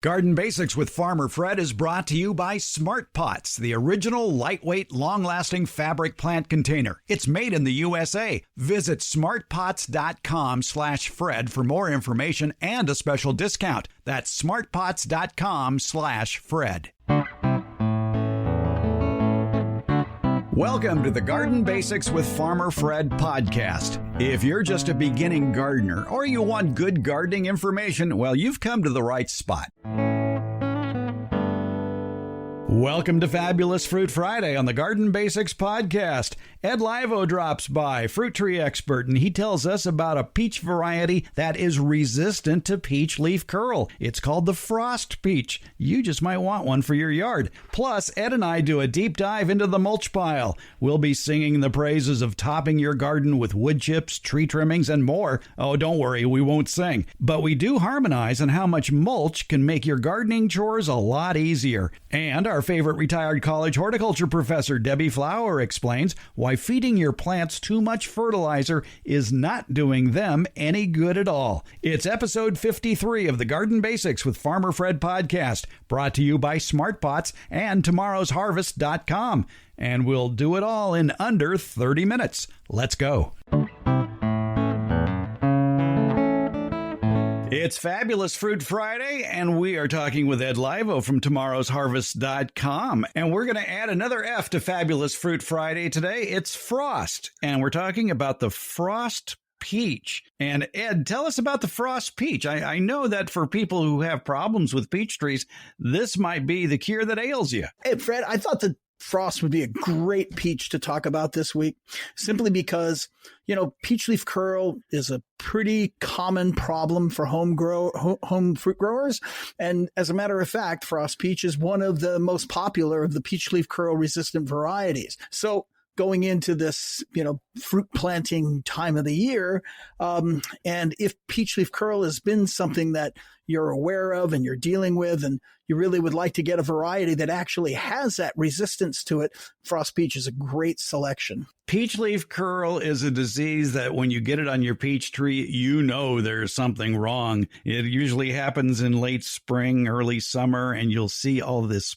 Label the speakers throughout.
Speaker 1: Garden Basics with Farmer Fred is brought to you by Smart Pots, the original lightweight, long-lasting fabric plant container. It's made in the USA. Visit smartpots.com/Fred for more information and a special discount. That's smartpots.com/Fred. Welcome to the Garden Basics with Farmer Fred podcast. If you're just a beginning gardener or you want good gardening information, well, you've come to the right spot. Welcome to Fabulous Fruit Friday on the Garden Basics podcast. Ed Livo drops by, fruit tree expert, and he tells us about a peach variety that is resistant to peach leaf curl. It's called the frost peach. You just might want one for your yard. Plus, Ed and I do a deep dive into the mulch pile. We'll be singing the praises of topping your garden with wood chips, tree trimmings, and more. Oh, don't worry, we won't sing. But we do harmonize on how much mulch can make your gardening chores a lot easier. And our favorite retired college horticulture professor, Debbie Flower, explains why feeding your plants too much fertilizer is not doing them any good at all. It's episode 53 of the Garden Basics with Farmer Fred podcast, brought to you by Smart Pots and tomorrowsharvest.com. And we'll do it all in under 30 minutes. Let's go. It's Fabulous Fruit Friday, and we are talking with Ed Livo from tomorrowsharvest.com. And we're going to add another F to Fabulous Fruit Friday today. It's frost, and we're talking about the frost peach. And Ed, tell us about the frost peach. I know that for people who have problems with peach trees, this might be the cure that ails you.
Speaker 2: Hey, Fred, I thought that frost would be a great peach to talk about this week, simply because, peach leaf curl is a pretty common problem for home fruit growers. And as a matter of fact, frost peach is one of the most popular of the peach leaf curl resistant varieties. So going into this, fruit planting time of the year, and if peach leaf curl has been something that you're aware of and you're dealing with, and you really would like to get a variety that actually has that resistance to it, frost peach is a great selection.
Speaker 1: Peach leaf curl is a disease that when you get it on your peach tree, there's something wrong. It usually happens in late spring, early summer, and you'll see all this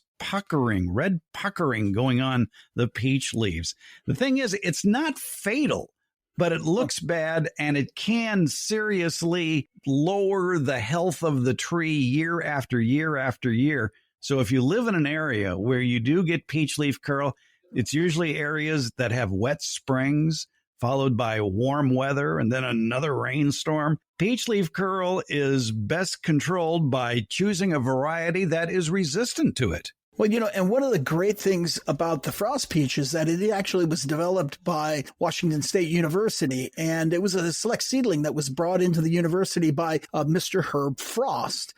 Speaker 1: red puckering going on the peach leaves. The thing is, it's not fatal, but it looks bad, and it can seriously lower the health of the tree year after year after year. So if you live in an area where you do get peach leaf curl, it's usually areas that have wet springs, followed by warm weather and then another rainstorm. Peach leaf curl is best controlled by choosing a variety that is resistant to it.
Speaker 2: Well, and one of the great things about the frost peach is that it actually was developed by Washington State University, and it was a select seedling that was brought into the university by Mr. Herb Frost.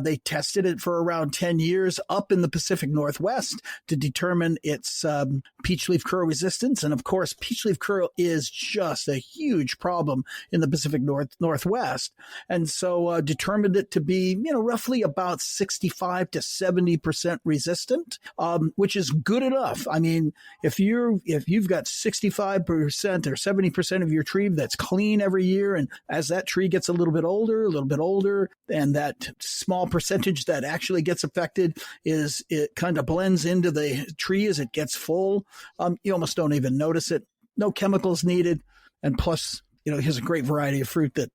Speaker 2: They tested it for around 10 years up in the Pacific Northwest to determine its peach leaf curl resistance. And of course, peach leaf curl is just a huge problem in the Pacific Northwest. And so determined it to be, roughly about 65 to 70% resistant. Which is good enough. I mean, if you've got 65% or 70% of your tree that's clean every year, and as that tree gets a little bit older, and that small percentage that actually gets affected it kind of blends into the tree as it gets full, you almost don't even notice it. No chemicals needed, and plus, here's a great variety of fruit that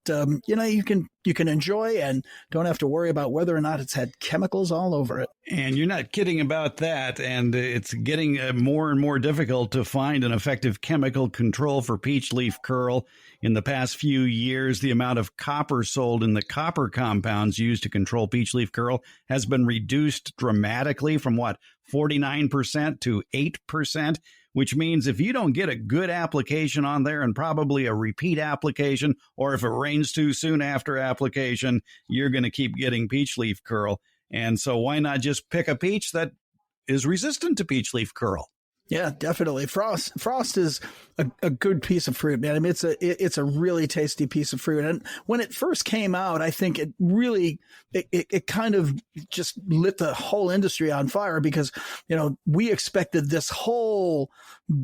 Speaker 2: you can enjoy and don't have to worry about whether or not it's had chemicals all over it.
Speaker 1: And you're not kidding about that. And it's getting more and more difficult to find an effective chemical control for peach leaf curl. In the past few years, the amount of copper sold in the copper compounds used to control peach leaf curl has been reduced dramatically from 49% to 8%. Which means if you don't get a good application on there and probably a repeat application, or if it rains too soon after application, you're going to keep getting peach leaf curl. And so why not just pick a peach that is resistant to peach leaf curl?
Speaker 2: Yeah, definitely. Frost is a good piece of fruit, man. I mean, it's a really tasty piece of fruit. And when it first came out, I think it really, it kind of just lit the whole industry on fire because, we expected this whole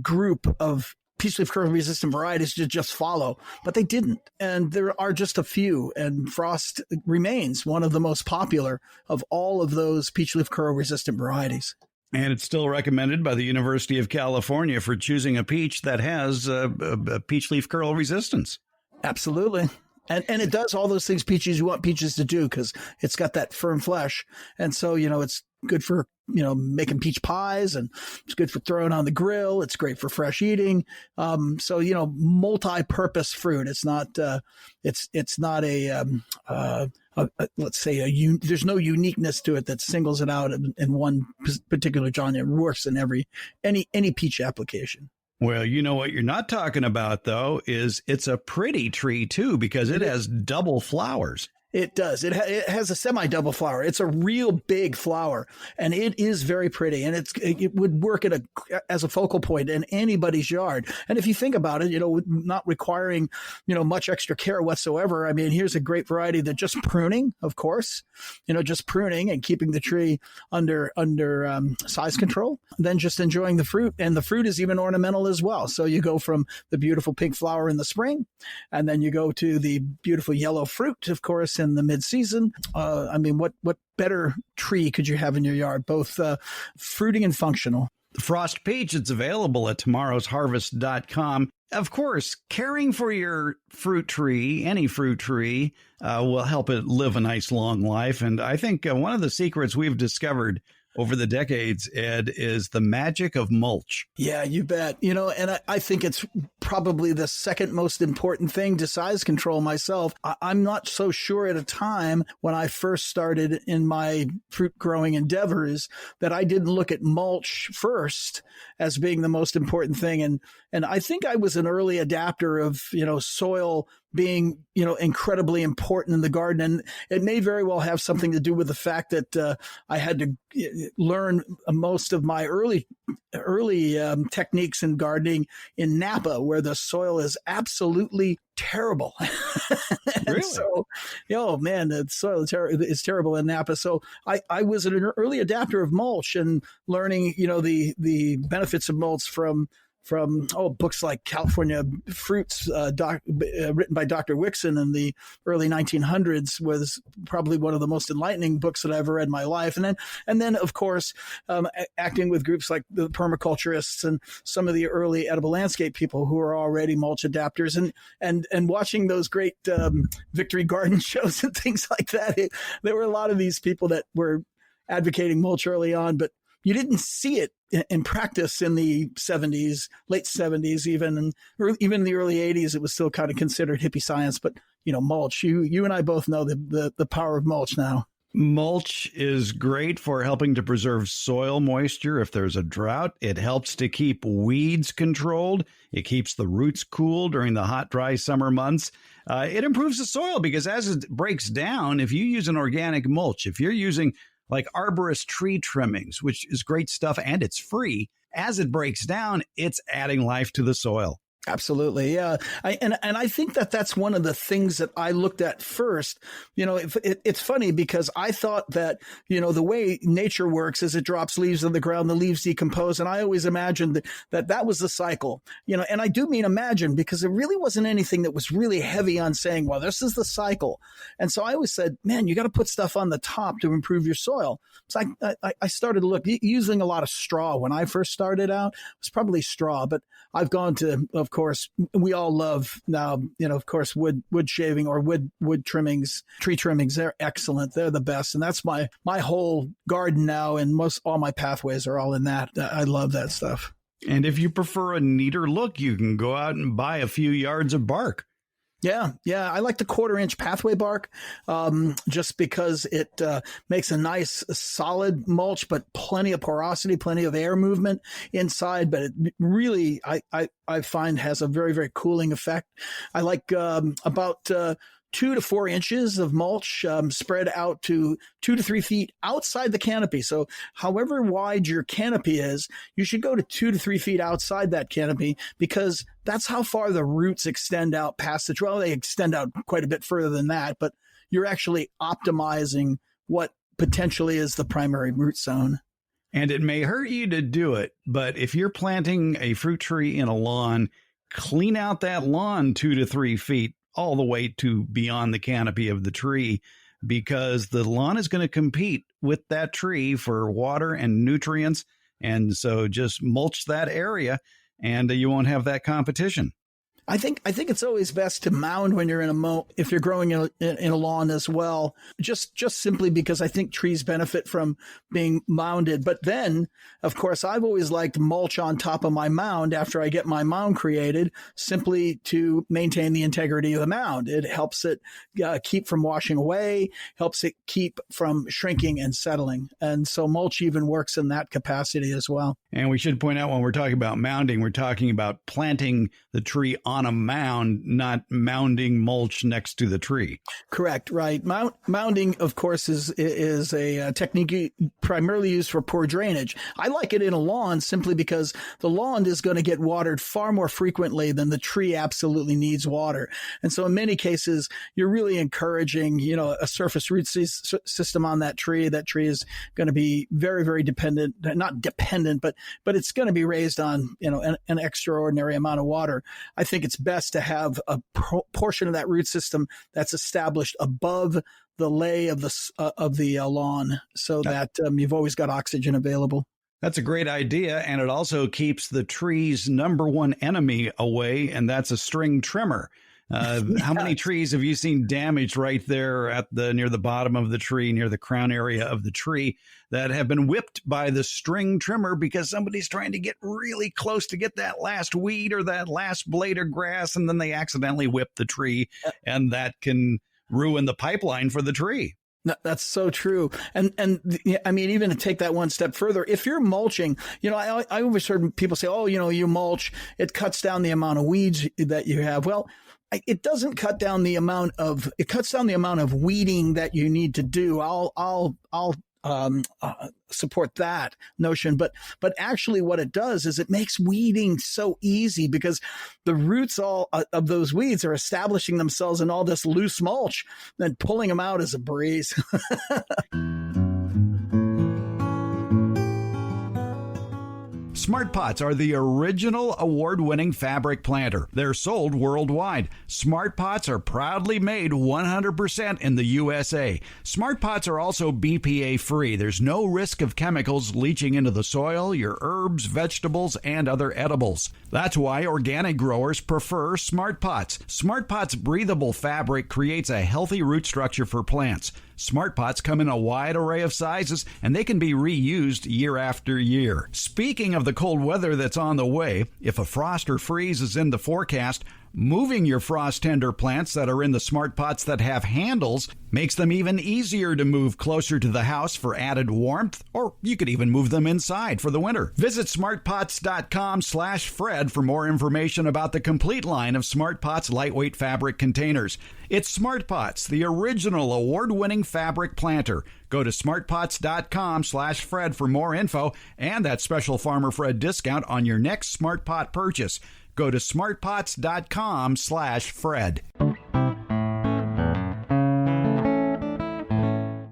Speaker 2: group of peach leaf curl resistant varieties to just follow, but they didn't. And there are just a few, and Frost remains one of the most popular of all of those peach leaf curl resistant varieties.
Speaker 1: And it's still recommended by the University of California for choosing a peach that has a peach leaf curl resistance.
Speaker 2: Absolutely. And it does all those things peaches you want peaches to do, because it's got that firm flesh. And so, it's good for, making peach pies, and it's good for throwing on the grill. It's great for fresh eating. So, multi-purpose fruit. It's not, it's not let's say there's no uniqueness to it that singles it out in one particular genre. It works in any peach application.
Speaker 1: Well, what you're not talking about, though, is it's a pretty tree, too, because it has double flowers.
Speaker 2: It does. It has a semi-double flower. It's a real big flower, and it is very pretty. And it would work as a focal point in anybody's yard. And if you think about it, not requiring, much extra care whatsoever. I mean, here's a great variety that just pruning, of course, just pruning and keeping the tree under size control, then just enjoying the fruit. And the fruit is even ornamental as well. So you go from the beautiful pink flower in the spring, and then you go to the beautiful yellow fruit, of course, in the mid-season. What better tree could you have in your yard, both fruiting and functional?
Speaker 1: The Frost Peach, it's available at tomorrowsharvest.com. Of course, caring for your fruit tree, any fruit tree, will help it live a nice long life. And I think one of the secrets we've discovered over the decades, Ed, is the magic of mulch.
Speaker 2: Yeah, you bet. And I think it's probably the second most important thing to size control myself. I'm not so sure at a time when I first started in my fruit growing endeavors that I didn't look at mulch first as being the most important thing. And I think I was an early adapter of, soil being, incredibly important in the garden. And it may very well have something to do with the fact that I had to learn most of my early techniques in gardening in Napa, where the soil is absolutely terrible.
Speaker 1: Really?
Speaker 2: So, the soil is terrible in Napa. So I was an early adapter of mulch and learning, the benefits of mulch from books like California Fruits, written by Dr. Wixon in the early 1900s, was probably one of the most enlightening books that I ever read in my life. And then of course, acting with groups like the permaculturists and some of the early edible landscape people who are already mulch adapters, and watching those great victory garden shows and things like that. There were a lot of these people that were advocating mulch early on, but you didn't see it in practice in the 70s, late 70s, even in the early 80s. It was still kind of considered hippie science. But mulch. You and I both know the power of mulch now.
Speaker 1: Mulch is great for helping to preserve soil moisture if there's a drought. It helps to keep weeds controlled. It keeps the roots cool during the hot, dry summer months. It improves the soil because as it breaks down, if you use an organic mulch, if you're using like arborist tree trimmings, which is great stuff and it's free, as it breaks down, it's adding life to the soil.
Speaker 2: Absolutely. Yeah. I think that's one of the things that I looked at first. It's funny because I thought that, the way nature works is it drops leaves on the ground, the leaves decompose. And I always imagined that was the cycle, and I do mean imagine, because it really wasn't anything that was really heavy on saying, well, this is the cycle. And so I always said, man, you got to put stuff on the top to improve your soil. So I started using a lot of straw when I first started out. It was probably straw, but I've gone to, of course, we all love now, of course, wood shaving or wood trimmings, tree trimmings. They're excellent. They're the best. And that's my whole garden now. And all my pathways are all in that. I love that stuff.
Speaker 1: And if you prefer a neater look, you can go out and buy a few yards of bark.
Speaker 2: Yeah. I like the 1/4-inch pathway bark, just because it makes a nice solid mulch, but plenty of porosity, plenty of air movement inside. But it really, I find, has a very, very cooling effect. I like about 2 to 4 inches of mulch spread out to 2 to 3 feet outside the canopy. So however wide your canopy is, you should go to 2 to 3 feet outside that canopy, because that's how far the roots extend out past the tree. Well, they extend out quite a bit further than that, but you're actually optimizing what potentially is the primary root zone.
Speaker 1: And it may hurt you to do it, but if you're planting a fruit tree in a lawn, clean out that lawn 2 to 3 feet all the way to beyond the canopy of the tree, because the lawn is going to compete with that tree for water and nutrients. And so just mulch that area and you won't have that competition.
Speaker 2: I think it's always best to mound when you're if you're growing in a lawn as well, just simply because I think trees benefit from being mounded. But then, of course, I've always liked mulch on top of my mound after I get my mound created, simply to maintain the integrity of the mound. It helps it keep from washing away, helps it keep from shrinking and settling. And so mulch even works in that capacity as well.
Speaker 1: And we should point out, when we're talking about mounding, we're talking about planting the tree on a mound, not mounding mulch next to the tree.
Speaker 2: Correct. Right. Mounding, of course, is a technique primarily used for poor drainage. I like it in a lawn simply because the lawn is going to get watered far more frequently than the tree absolutely needs water. And so in many cases, you're really encouraging, a surface root system on that tree. That tree is going to be very, very dependent, not dependent, but it's going to be raised on, an extraordinary amount of water. I think it's best to have a portion of that root system that's established above the lay of the lawn, so that you've always got oxygen available.
Speaker 1: That's a great idea, and it also keeps the tree's number one enemy away, and that's a string trimmer. How many trees have you seen damaged right there near the bottom of the tree, near the crown area of the tree, that have been whipped by the string trimmer because somebody's trying to get really close to get that last weed or that last blade of grass, and then they accidentally whip the tree, and that can ruin the pipeline for the tree.
Speaker 2: No, that's so true. And I mean, even to take that one step further, if you're mulching, I always heard people say, you mulch, it cuts down the amount of weeds that you have. Well, it doesn't cut down the amount of, it cuts down the amount of weeding that you need to do. I'll support that notion, but actually what it does is it makes weeding so easy, because the roots of those weeds are establishing themselves in all this loose mulch, then pulling them out is a breeze.
Speaker 1: Smart Pots are the original award-winning fabric planter. They're sold worldwide. Smart Pots are proudly made 100% in the USA. Smart Pots are also BPA-free. There's no risk of chemicals leaching into the soil, your herbs, vegetables, and other edibles. That's why organic growers prefer Smart Pots. Smart Pots' breathable fabric creates a healthy root structure for plants. Smart Pots come in a wide array of sizes, and they can be reused year after year. Speaking of the cold weather that's on the way, if a frost or freeze is in the forecast, moving your frost-tender plants that are in the Smart Pots that have handles makes them even easier to move closer to the house for added warmth, or you could even move them inside for the winter. Visit smartpots.com/Fred for more information about the complete line of Smart Pots lightweight fabric containers. It's Smart Pots, the original award-winning fabric planter. Go to smartpots.com/Fred for more info and that special Farmer Fred discount on your next Smart Pot purchase. Go to smartpots.com/Fred.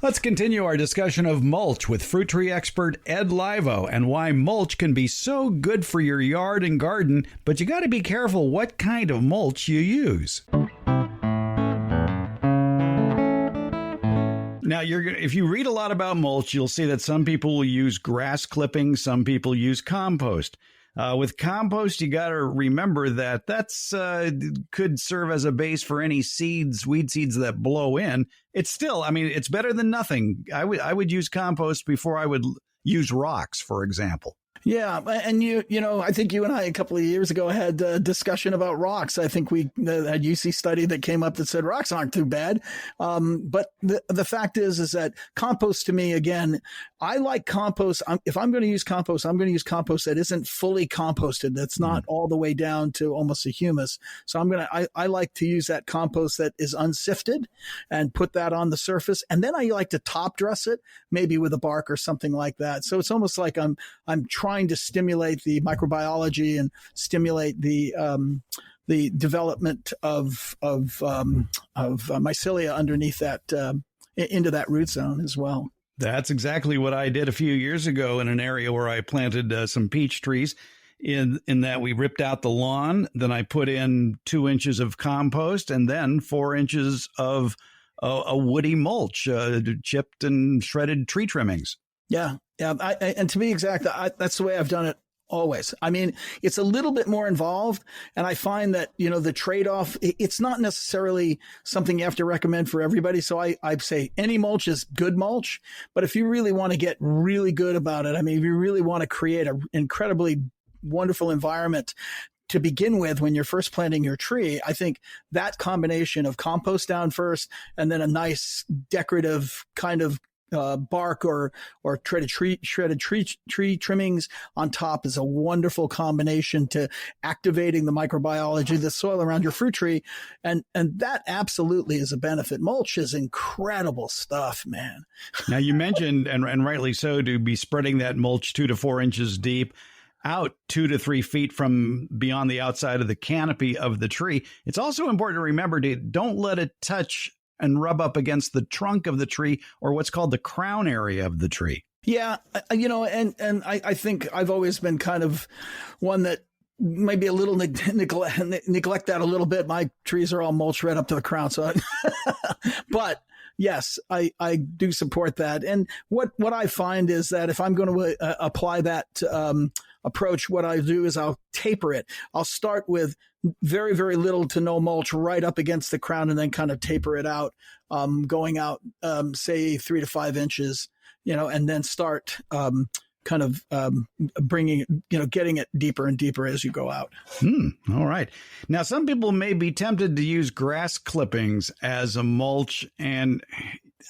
Speaker 1: Let's continue our discussion of mulch with fruit tree expert Ed Livo, and why mulch can be so good for your yard and garden, but you got to be careful what kind of mulch you use. Now, if you read a lot about mulch, you'll see that some people will use grass clippings, some people use compost. With compost, you got to remember that that's could serve as a base for any weed seeds that blow in. It's still, it's better than nothing. I would use compost before I would use rocks, for example.
Speaker 2: Yeah, and I think you and I a couple of years ago had a discussion about rocks. I think we had UC study that came up that said rocks aren't too bad. But the fact is that compost, to me, again, I like compost. If I'm going to use compost, I'm going to use compost that isn't fully composted. That's not all the way down to almost a humus. So I like to use that compost that is unsifted and put that on the surface. And then I like to top dress it, maybe with a bark or something like that. So it's almost like I'm trying to stimulate the microbiology and stimulate the development of mycelia underneath that into that root zone as well.
Speaker 1: That's exactly what I did a few years ago in an area where I planted some peach trees. in that we ripped out the lawn. Then I put in 2 inches of compost and then 4 inches of a woody mulch, chipped and shredded tree trimmings.
Speaker 2: Yeah. Yeah. And to be exact, that's the way I've done it always. I mean, it's a little bit more involved. And I find that, the trade-off, it's not necessarily something you have to recommend for everybody. So I'd say any mulch is good mulch. But if you really want to get really good about it, I mean, if you really want to create an incredibly wonderful environment to begin with when you're first planting your tree, I think that combination of compost down first and then a nice decorative kind of bark or shredded tree trimmings on top is a wonderful combination to activating the microbiology of the soil around your fruit tree. And that absolutely is a benefit. Mulch is incredible stuff, man.
Speaker 1: Now you mentioned, and rightly so, to be spreading that mulch 2 to 4 inches deep out 2 to 3 feet from beyond the outside of the canopy of the tree. It's also important to remember to don't let it touch and rub up against the trunk of the tree or what's called the crown area of the tree.
Speaker 2: Yeah. And I think I've always been kind of one that maybe a little neglect that a little bit. My trees are all mulched right up to the crown. So, but yes, I do support that. And what I find is that if I'm going to apply that approach, what I do is I'll taper it. I'll start with very, very little to no mulch right up against the crown and then kind of taper it out, going out, say 3 to 5 inches, and then start bringing it, getting it deeper and deeper as you go out.
Speaker 1: All right. Now, some people may be tempted to use grass clippings as a mulch, and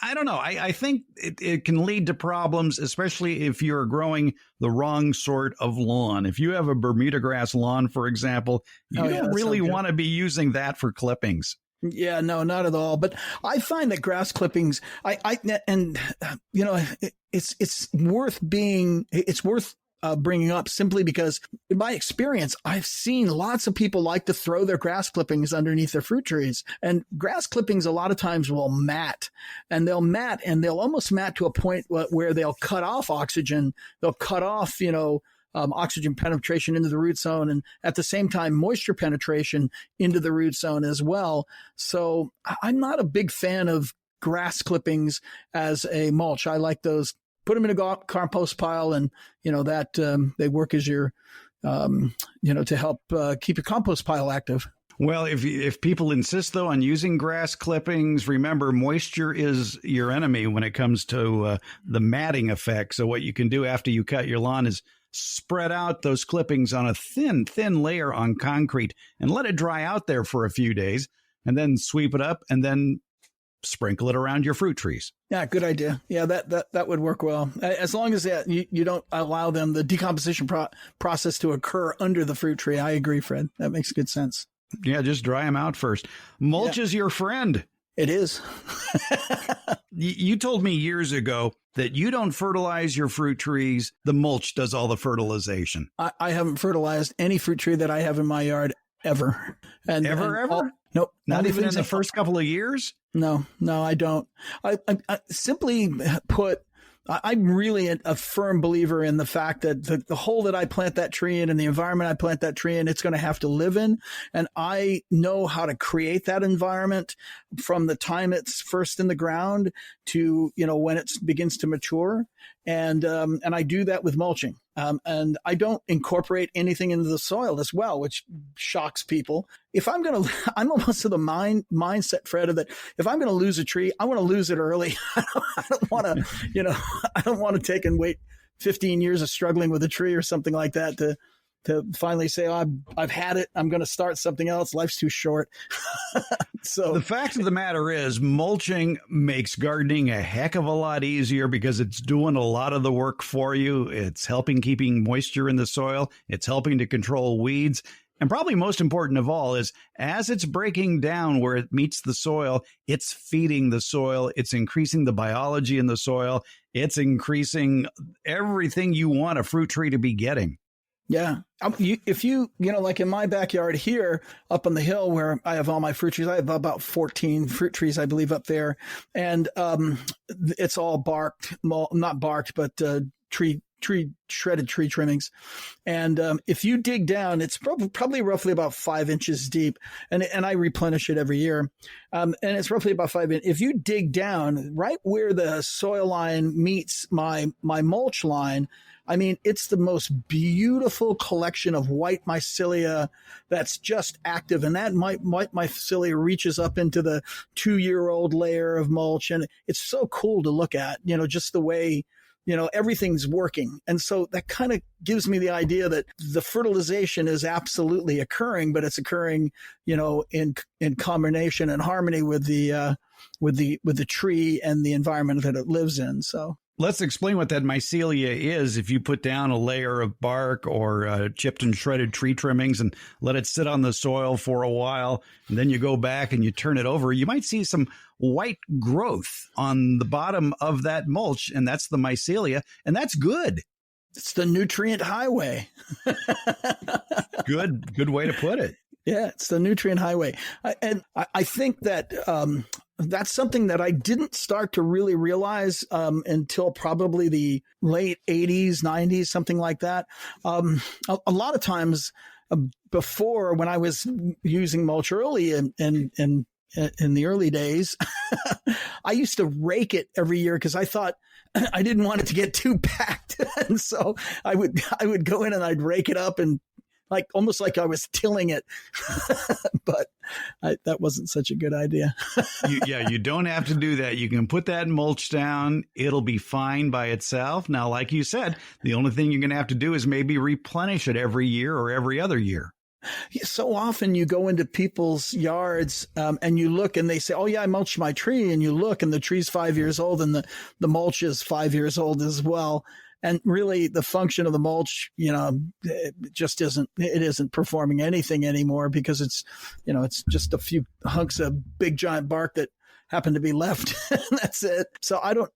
Speaker 1: I don't know. I think it can lead to problems, especially if you're growing the wrong sort of lawn. If you have a Bermuda grass lawn, for example, you don't really want to be using that for clippings.
Speaker 2: Yeah, no, not at all. But I find that grass clippings, it's worth bringing up simply because in my experience, I've seen lots of people like to throw their grass clippings underneath their fruit trees, and grass clippings a lot of times will mat and they'll almost mat to a point where they'll cut off oxygen. They'll cut off, oxygen penetration into the root zone, and at the same time, moisture penetration into the root zone as well. So I'm not a big fan of grass clippings as a mulch. I like those. Put them in a compost pile, and that they work as your, to help keep your compost pile active.
Speaker 1: Well, if people insist, though, on using grass clippings, remember, moisture is your enemy when it comes to the matting effect. So what you can do after you cut your lawn is spread out those clippings on a thin layer on concrete and let it dry out there for a few days, and then sweep it up and then sprinkle it around your fruit trees.
Speaker 2: Yeah, good idea. Yeah, that would work well. As long as you don't allow the decomposition process to occur under the fruit tree. I agree, Fred. That makes good sense.
Speaker 1: Yeah, just dry them out first. Mulch is your friend.
Speaker 2: It is.
Speaker 1: You told me years ago that you don't fertilize your fruit trees. The mulch does all the fertilization.
Speaker 2: I haven't fertilized any fruit tree that I have in my yard ever.
Speaker 1: Ever?
Speaker 2: Nope.
Speaker 1: Not even in the first couple of years?
Speaker 2: No, I don't. I simply put, I'm really a firm believer in the fact that the hole that I plant that tree in and the environment I plant that tree in, it's going to have to live in. And I know how to create that environment from the time it's first in the ground to, when it begins to mature. And I do that with mulching. And I don't incorporate anything into the soil as well, which shocks people. I'm almost to the mindset, Fred, that if I'm going to lose a tree, I want to lose it early. I don't want to, I don't want to take and wait 15 years of struggling with a tree or something like that to finally say, oh, I've had it. I'm going to start something else. Life's too short. So
Speaker 1: the fact of the matter is mulching makes gardening a heck of a lot easier because it's doing a lot of the work for you. It's helping keeping moisture in the soil. It's helping to control weeds. And probably most important of all is as it's breaking down where it meets the soil, it's feeding the soil. It's increasing the biology in the soil. It's increasing everything you want a fruit tree to be getting.
Speaker 2: Yeah. If you like in my backyard here up on the hill where I have all my fruit trees, I have about 14 fruit trees, I believe, up there. And it's all barked, not barked, but tree shredded tree trimmings. And if you dig down, it's probably roughly about 5 inches deep. And I replenish it every year. And it's roughly about 5 inches. If you dig down right where the soil line meets my mulch line, I mean, it's the most beautiful collection of white mycelia that's just active. And that white mycelia reaches up into the 2-year-old layer of mulch. And it's so cool to look at, just the way, everything's working. And so that kind of gives me the idea that the fertilization is absolutely occurring, but it's occurring, in combination and harmony with the tree and the environment that it lives in. So.
Speaker 1: Let's explain what that mycelia is. If you put down a layer of bark or chipped and shredded tree trimmings and let it sit on the soil for a while, and then you go back and you turn it over, you might see some white growth on the bottom of that mulch, and that's the mycelia, and that's good.
Speaker 2: It's the nutrient highway.
Speaker 1: Good way to put it.
Speaker 2: Yeah, it's the nutrient highway. And I think that that's something that I didn't start to really realize until probably the late 80s, 90s, something like that. A lot of times before, when I was using mulch early in the early days, I used to rake it every year because I thought I didn't want it to get too packed. And so I would go in and I'd rake it up and almost like I was tilling it, but that wasn't such a good idea.
Speaker 1: You don't have to do that. You can put that mulch down. It'll be fine by itself. Now, like you said, the only thing you're going to have to do is maybe replenish it every year or every other year.
Speaker 2: So often you go into people's yards and you look and they say, oh, yeah, I mulched my tree. And you look and the tree's 5 years old and the mulch is 5 years old as well. And really, the function of the mulch, it just isn't performing anything anymore because it's just a few hunks of big giant bark that happen to be left. That's it. So I don't,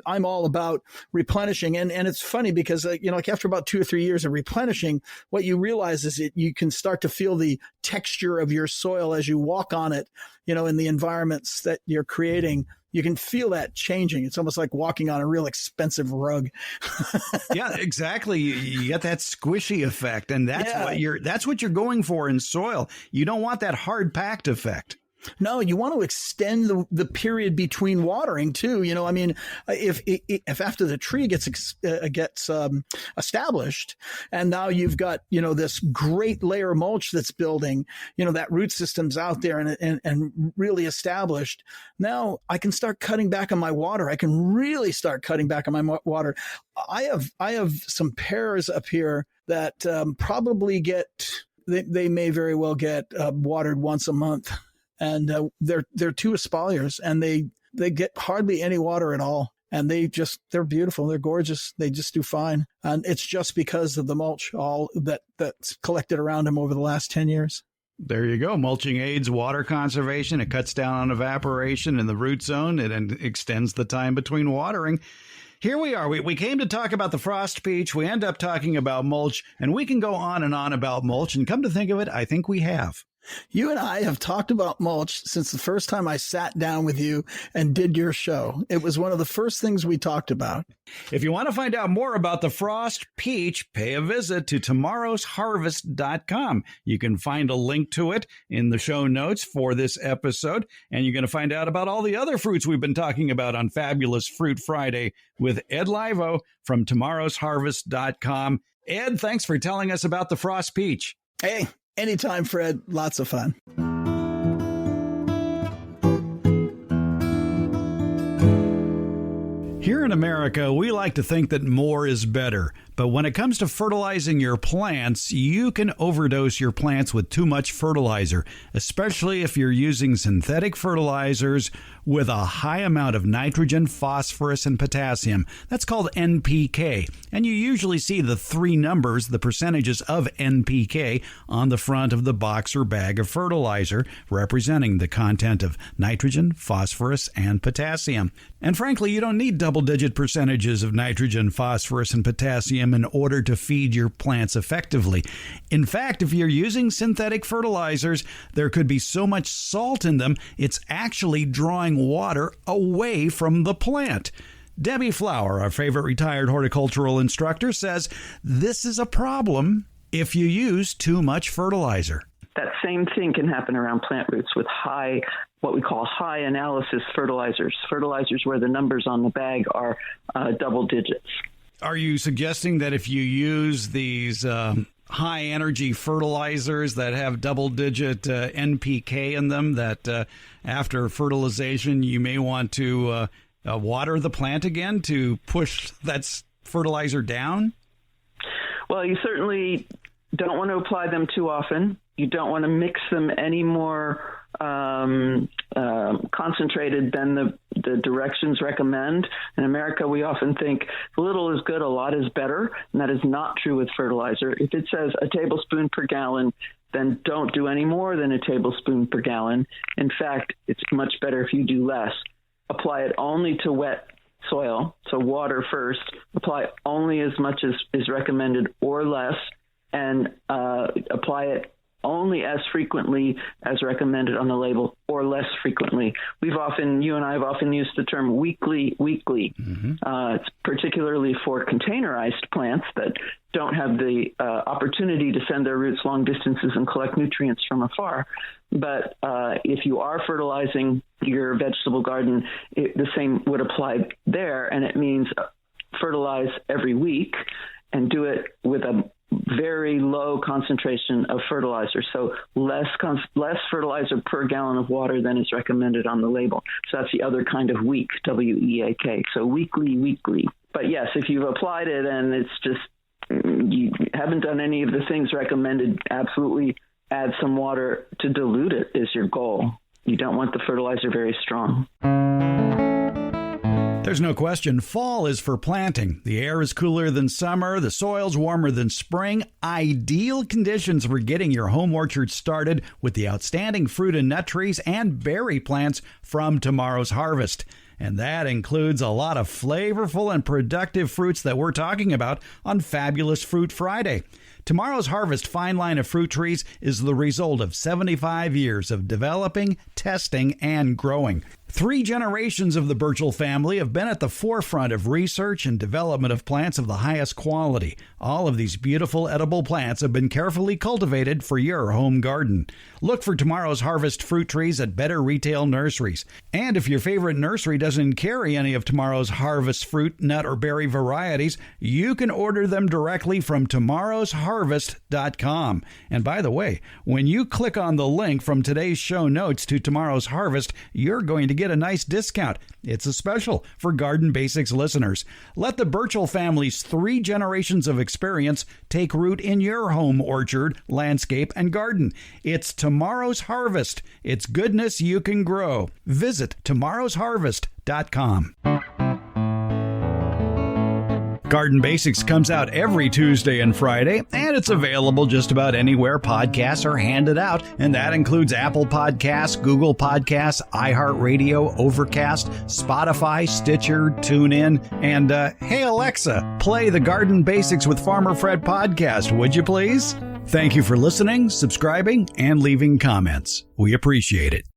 Speaker 2: I'm all about replenishing. And it's funny because, after about 2 or 3 years of replenishing, what you realize is you can start to feel the texture of your soil as you walk on it, in the environments that you're creating. You can feel that changing. It's almost like walking on a real expensive rug.
Speaker 1: Yeah, exactly. You get that squishy effect, and that's what you're going for in soil. You don't want that hard packed effect.
Speaker 2: No, you want to extend the period between watering too. If after the tree gets established, and now you've got this great layer of mulch that's building, that root system's out there and really established. Now I can start cutting back on my water. I can really start cutting back on my water. I have some pears up here that probably they may very well get watered once a month. And they're 2 espaliers, and they get hardly any water at all. And they're beautiful. They're gorgeous. They just do fine. And it's just because of the mulch that's collected around them over the last 10 years.
Speaker 1: There you go. Mulching aids water conservation. It cuts down on evaporation in the root zone and extends the time between watering. Here we are. We came to talk about the frost peach. We end up talking about mulch, and we can go on and on about mulch. And come to think of it, I think we have.
Speaker 2: You and I have talked about mulch since the first time I sat down with you and did your show. It was one of the first things we talked about.
Speaker 1: If you want to find out more about the frost peach, pay a visit to tomorrowsharvest.com. You can find a link to it in the show notes for this episode, and you're going to find out about all the other fruits we've been talking about on Fabulous Fruit Friday with Ed Livo from tomorrowsharvest.com. Ed, thanks for telling us about the frost peach.
Speaker 2: Hey. Anytime, Fred. Lots of fun.
Speaker 1: Here in America, we like to think that more is better. But when it comes to fertilizing your plants, you can overdose your plants with too much fertilizer, especially if you're using synthetic fertilizers with a high amount of nitrogen, phosphorus, and potassium. That's called NPK. And you usually see the 3 numbers, the percentages of NPK, on the front of the box or bag of fertilizer, representing the content of nitrogen, phosphorus, and potassium. And frankly, you don't need double-digit percentages of nitrogen, phosphorus, and potassium in order to feed your plants effectively. In fact, if you're using synthetic fertilizers, there could be so much salt in them, it's actually drawing water away from the plant. Debbie Flower, our favorite retired horticultural instructor, says this is a problem if you use too much fertilizer.
Speaker 3: That same thing can happen around plant roots with what we call high analysis fertilizers where the numbers on the bag are double digits.
Speaker 1: Are you suggesting that if you use these high energy fertilizers that have double digit NPK in them, that after fertilization you may want to water the plant again to push that fertilizer down?
Speaker 3: Well, you certainly don't want to apply them too often. You don't want to mix them any more concentrated than the directions recommend. In America, we often think little is good, a lot is better, and that is not true with fertilizer. If it says a tablespoon per gallon, then don't do any more than a tablespoon per gallon. In fact, it's much better if you do less. Apply it only to wet soil, so water first. Apply only as much as is recommended or less, and apply it only as frequently as recommended on the label or less frequently. You and I have often used the term weekly. Mm-hmm. It's particularly for containerized plants that don't have the opportunity to send their roots long distances and collect nutrients from afar. But if you are fertilizing your vegetable garden, the same would apply there. And it means fertilize every week and do it with a very low concentration of fertilizer, so less fertilizer per gallon of water than is recommended on the label. So that's the other kind of weak, W-E-A-K. So weekly. But yes, if you've applied it and it's just you haven't done any of the things recommended, absolutely add some water to dilute it is your goal. You don't want the fertilizer very strong.
Speaker 1: There's no question, fall is for planting. The air is cooler than summer, the soil's warmer than spring. Ideal conditions for getting your home orchard started with the outstanding fruit and nut trees and berry plants from tomorrow's harvest. And that includes a lot of flavorful and productive fruits that we're talking about on Fabulous Fruit Friday. Tomorrow's Harvest fine line of fruit trees is the result of 75 years of developing, testing, and growing. 3 generations of the Burchell family have been at the forefront of research and development of plants of the highest quality. All of these beautiful edible plants have been carefully cultivated for your home garden. Look for tomorrow's Harvest fruit trees at better retail nurseries. And if your favorite nursery doesn't carry any of tomorrow's Harvest fruit, nut, or berry varieties, you can order them directly from tomorrowsharvest.com. And by the way, when you click on the link from today's show notes to tomorrow's Harvest, you're going to get a nice discount. It's a special for Garden Basics listeners. Let the Burchell family's 3 generations of experience take root in your home orchard, landscape, and garden. It's tomorrow's harvest. It's goodness you can grow. Visit tomorrowsharvest.com. Garden Basics comes out every Tuesday and Friday, and it's available just about anywhere podcasts are handed out, and that includes Apple Podcasts, Google Podcasts, iHeartRadio, Overcast, Spotify, Stitcher, TuneIn, and hey Alexa, play the Garden Basics with Farmer Fred podcast, would you please? Thank you for listening, subscribing, and leaving comments. We appreciate it.